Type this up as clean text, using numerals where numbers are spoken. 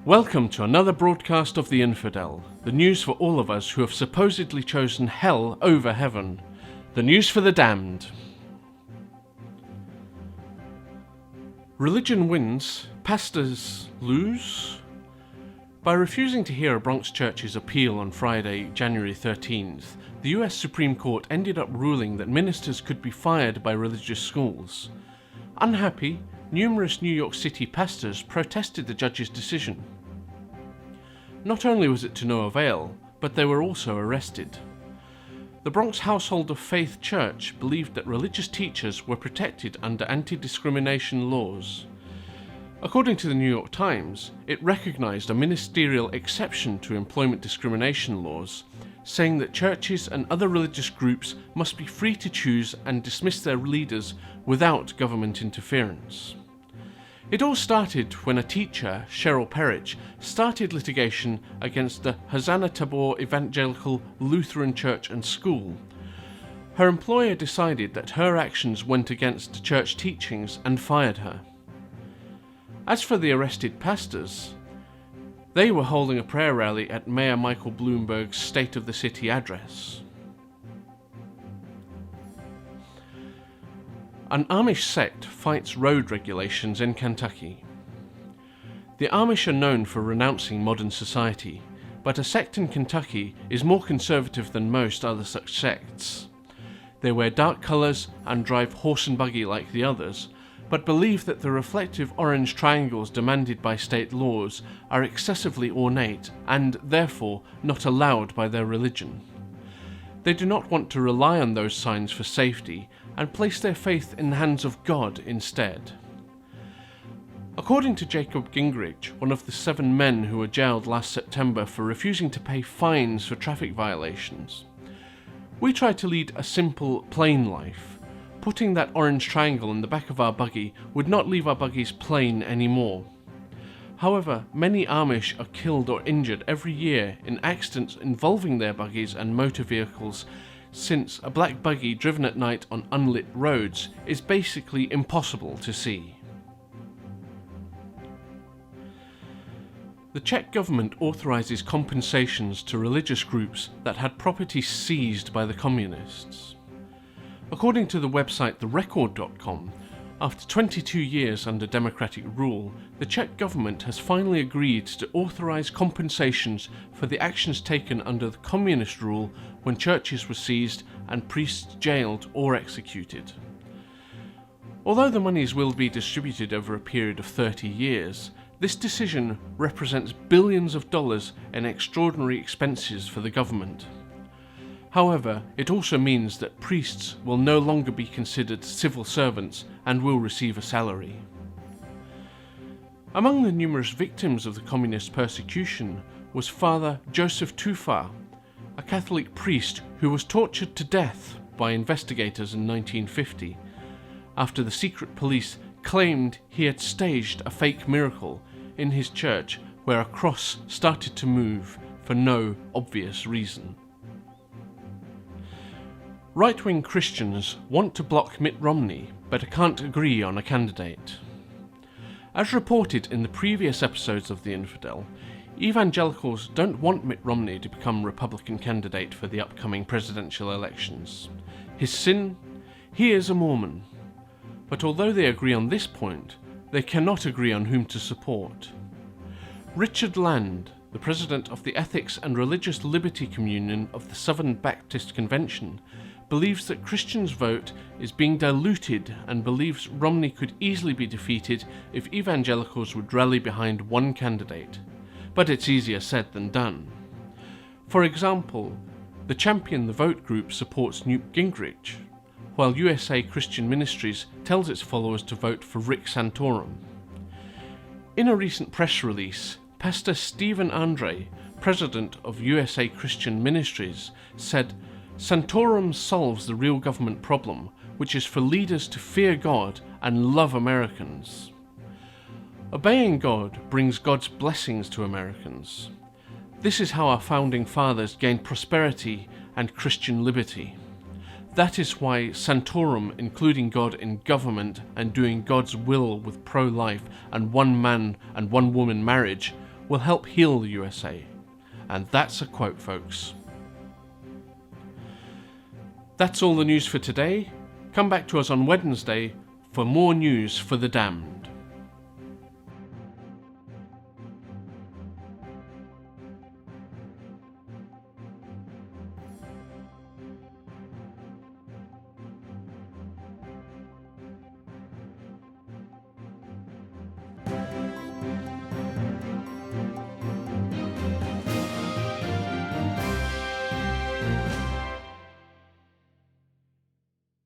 Welcome to another broadcast of the Infidel, the news for all of us who have supposedly chosen hell over heaven, the news for the damned. Religion wins, pastors lose? By refusing to hear a Bronx church's appeal on Friday, January 13th, the US Supreme Court ended up ruling that ministers could be fired by religious schools. Unhappy, numerous New York City pastors protested the judge's decision. Not only was it to no avail, but they were also arrested. The Bronx Household of Faith Church believed that religious teachers were protected under anti-discrimination laws. According to the New York Times, it recognized a ministerial exception to employment discrimination laws, saying that churches and other religious groups must be free to choose and dismiss their leaders without government interference. It all started when a teacher, Cheryl Perich, started litigation against the Hosanna Tabor Evangelical Lutheran Church and School. Her employer decided that her actions went against church teachings and fired her. As for the arrested pastors, they were holding a prayer rally at Mayor Michael Bloomberg's State of the City address. An Amish sect fights road regulations in Kentucky. The Amish are known for renouncing modern society, but a sect in Kentucky is more conservative than most other such sects. They wear dark colours and drive horse and buggy like the others, but believe that the reflective orange triangles demanded by state laws are excessively ornate and, therefore, not allowed by their religion. They do not want to rely on those signs for safety and place their faith in the hands of God instead. According to Jacob Gingrich, one of the 7 men who were jailed last September for refusing to pay fines for traffic violations, "We try to lead a simple, plain life. Putting that orange triangle in the back of our buggy would not leave our buggies plain anymore. However, many Amish are killed or injured every year in accidents involving their buggies and motor vehicles, since a black buggy driven at night on unlit roads is basically impossible to see." The Czech government authorizes compensations to religious groups that had property seized by the communists. According to the website TheRecord.com, after 22 years under democratic rule, the Czech government has finally agreed to authorize compensations for the actions taken under the communist rule when churches were seized and priests jailed or executed. Although the monies will be distributed over a period of 30 years, this decision represents billions of dollars in extraordinary expenses for the government. However, it also means that priests will no longer be considered civil servants and will receive a salary. Among the numerous victims of the communist persecution was Father Joseph Tufa, a Catholic priest who was tortured to death by investigators in 1950 after the secret police claimed he had staged a fake miracle in his church where a cross started to move for no obvious reason. Right-wing Christians want to block Mitt Romney, but can't agree on a candidate. As reported in the previous episodes of The Infidel, Evangelicals don't want Mitt Romney to become Republican candidate for the upcoming presidential elections. His sin? He is a Mormon. But although they agree on this point, they cannot agree on whom to support. Richard Land, the president of the Ethics and Religious Liberty Communion of the Southern Baptist Convention, believes that Christians' vote is being diluted and believes Romney could easily be defeated if evangelicals would rally behind one candidate. But it's easier said than done. For example, the Champion the Vote group supports Newt Gingrich, while USA Christian Ministries tells its followers to vote for Rick Santorum. In a recent press release, Pastor Stephen Andre, president of USA Christian Ministries, said, "Santorum solves the real government problem, which is for leaders to fear God and love Americans. Obeying God brings God's blessings to Americans. This is how our founding fathers gained prosperity and Christian liberty. That is why Santorum, including God in government and doing God's will with pro-life and one man and one woman marriage, will help heal the USA. And that's a quote, folks. That's all the news for today. Come back to us on Wednesday for more news for the damned.